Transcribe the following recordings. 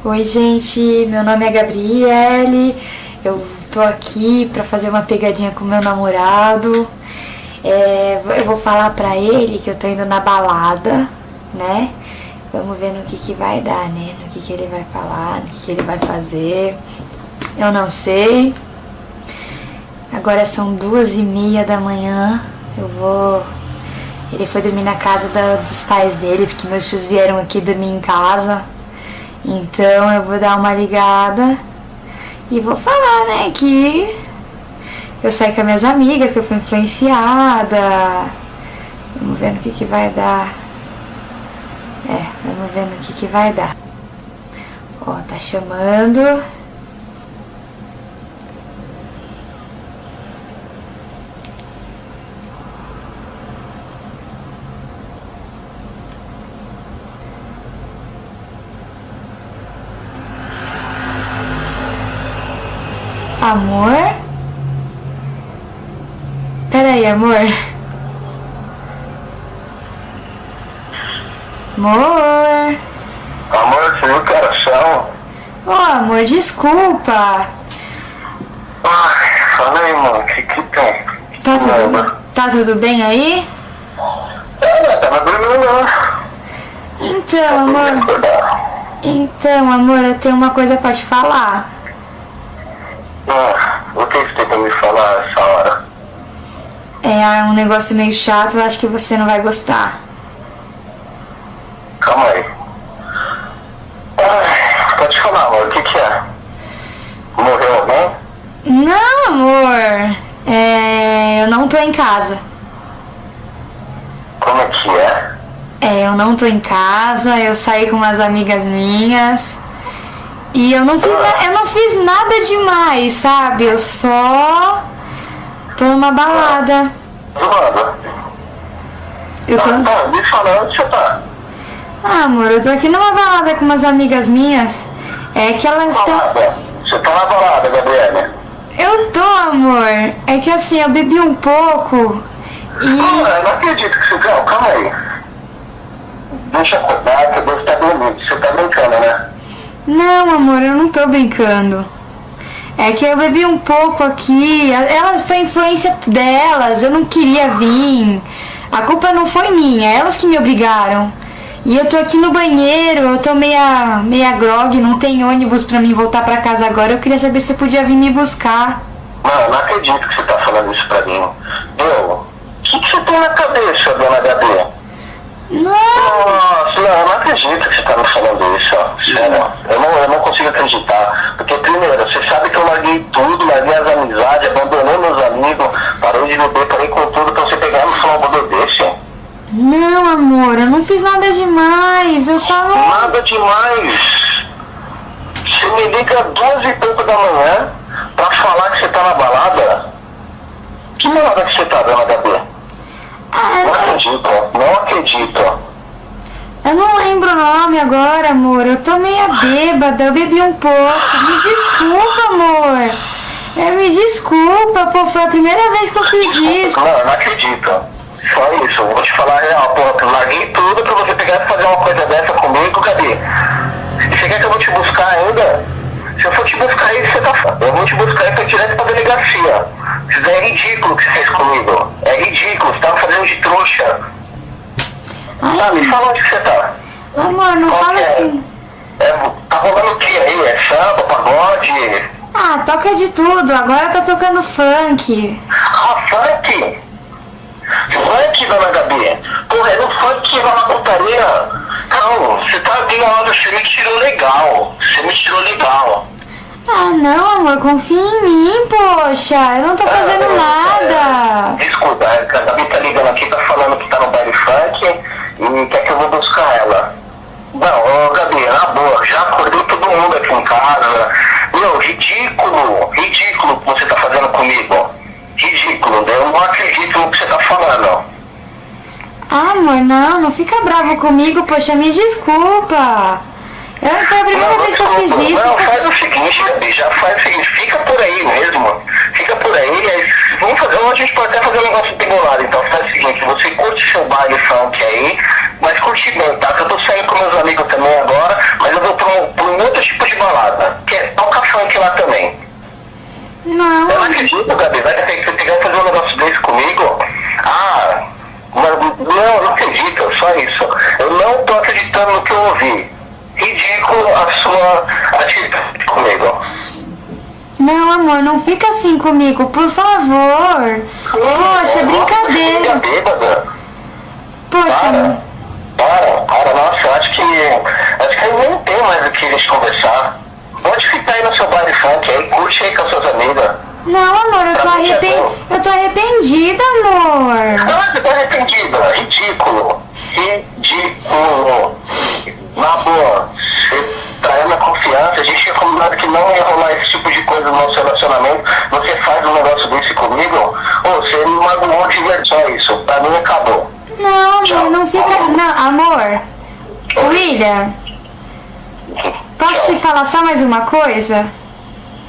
Oi, gente, meu nome é Gabriele, eu tô aqui pra fazer uma pegadinha com meu namorado. Eu vou falar pra ele que eu tô indo na balada, né? Vamos ver no que vai dar, né? No que ele vai falar, no que ele vai fazer. Eu não sei. Agora são 2h30 da manhã. Ele foi dormir na casa dos pais dele, porque meus tios vieram aqui dormir em casa. Então eu vou dar uma ligada e vou falar, né, que eu saí com as minhas amigas, que eu fui influenciada. Vamos ver no que vai dar. Vamos ver no que vai dar. Ó, tá chamando. Amor? Peraí, amor. Amor? Amor, você viu que horas são? Ô, amor, desculpa. Fala aí, mano, o que tem? Tá tudo bem aí? Tava dormindo, não. Então, amor, eu tenho uma coisa pra te falar. O que você tem pra me falar essa hora? É um negócio meio chato, eu acho que você não vai gostar. Calma aí. Pode falar, amor, o que é? Morreu alguém? Não, amor. Eu não tô em casa. Como é que é? Eu não tô em casa, eu saí com umas amigas minhas. E eu não fiz nada demais, sabe? Eu só tô numa balada. Zoando? Me fala, onde você tá? Amor, eu tô aqui numa balada com umas amigas minhas. É que elas estão... Você tá na balada, Gabriele? Eu tô, amor. É que assim, eu bebi um pouco e... Eu não acredito que você... Calma aí. Deixa eu acordar, que eu devo estar dormindo. Você tá brincando, né? Não, amor, eu não tô brincando. É que eu bebi um pouco aqui. Foi influência delas. Eu não queria vir. A culpa não foi minha. Elas que me obrigaram. E eu tô aqui no banheiro. Eu tô meia grog. Não tem ônibus pra mim voltar pra casa agora. Eu queria saber se você podia vir me buscar. Não, não acredito que você tá falando isso pra mim. O que você tem na cabeça, dona Gabi? Não. Nossa, eu não acredito que você tá me falando isso, ó. Sério, eu não consigo acreditar. Porque primeiro, você sabe que eu larguei tudo, larguei as amizades, abandonei meus amigos, parei de beber, parei com tudo, pra você pegar e me falar um bagulho desse. Não, amor, eu não fiz nada demais, eu só não... Nada demais. Você me liga 2h30 da manhã pra falar que você tá na balada? Que balada que você tá, dona Gabi? Não acredito. Eu não lembro o nome agora, amor. Eu tô meia bêbada, eu bebi um pouco. Me desculpa, amor. Me desculpa, pô, foi a primeira vez que eu fiz isso. Não acredito. Só isso, eu vou te falar a real, pô. Eu larguei tudo pra você pegar e fazer uma coisa dessa comigo, Gabi. E você quer que eu vou te buscar ainda? Se eu for te buscar aí, você tá... Eu vou te buscar e foi direto pra delegacia. Isso daí é ridículo o que você fez comigo. É ridículo, você tava fazendo de trouxa. Me fala onde que você tá. Amor, não fala assim. Tá rolando o que aí? É samba, pagode? Toca de tudo. Agora tá tocando funk. Funk? Funk, dona Gabi? Porra, é no funk que vai na putaria. Não, você tá vindo lá, você me tirou legal. Não, amor, confia em mim, poxa. Eu não tô fazendo nada. Desculpa, a Gabi tá ligando aqui, tá falando que tá no baile funk e quer que eu vou buscar ela. Não, Gabi, na boa, já acordei todo mundo aqui em casa. Meu, ridículo o que você tá fazendo comigo. Ridículo, eu não acredito no que você tá falando. Amor, não fica bravo comigo, poxa, me desculpa. Foi a primeira vez que eu fiz isso. Não, faz o seguinte, Gabi, já faz o seguinte, fica por aí mesmo. Fica por aí, vamos fazer, a gente pode até fazer um negócio bolado. Então faz o seguinte, você curte seu baile funk aí, mas curte bem, tá? Que eu tô saindo com meus amigos também agora, mas eu vou por um outro tipo funk lá também. Não. Eu não acredito, Gabi, vai ter que pegar e fazer um negócio desse comigo. Ah, mas não, eu não acredito, só isso. Eu não tô acreditando no que eu ouvi. Ridículo a sua atitude comigo. Não, amor, não fica assim comigo, por favor. Poxa, é brincadeira. Bêbada. Poxa. Para, nossa, acho que nem tem mais o que a gente conversar. Pode ficar aí no seu baile funk aí, curte aí com as suas amigas. Não, amor, eu tô arrependida, amor. Não, você tá arrependida, ridículo. Na boa, você traiu minha confiança, a gente tinha combinado que não ia rolar esse tipo de coisa no nosso relacionamento. Você faz um negócio desse comigo, você me magoou de ver só isso. Pra mim acabou. Não, amor, Tchau. não fica. Não, amor. William, posso te falar só mais uma coisa?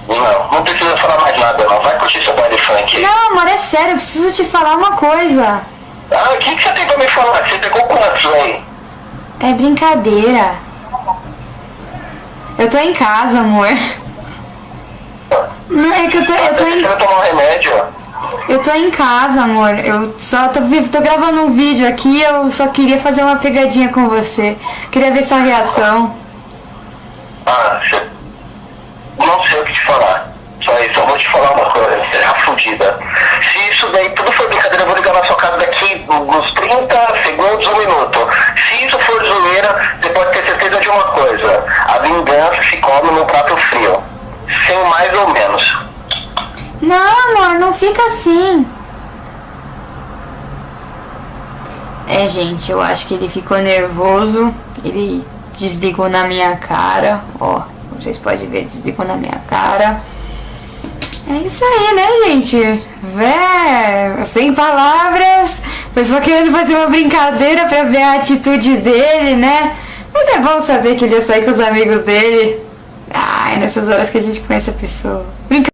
Não precisa falar mais nada não, vai curtir seu baile funk aí. Não, amor, é sério, eu preciso te falar uma coisa. Ah, o que você tem pra me falar? Você pegou quantos aí? É brincadeira. Eu tô em casa, amor. Não, é que eu Você tomar um remédio? Eu tô em casa, amor. Eu só tô gravando um vídeo aqui, eu só queria fazer uma pegadinha com você. Queria ver sua reação. Ah, você... Não sei o que te falar. Só isso, eu vou te falar uma coisa, você é fudida. Se isso daí tudo for brincadeira, eu vou ligar na sua casa daqui uns 30 segundos, 1 minuto. Se isso for zoeira, você pode ter certeza de uma coisa. A vingança se come no prato frio. Sem mais ou menos. Não, amor, não fica assim. É, gente, eu acho que ele ficou nervoso. Ele desligou na minha cara. Ó, vocês podem ver, desligou na minha cara. É isso aí, né, gente? Sem palavras. Pessoa querendo fazer uma brincadeira pra ver a atitude dele, né? Mas é bom saber que ele ia sair com os amigos dele. Ai, nessas horas que a gente conhece a pessoa.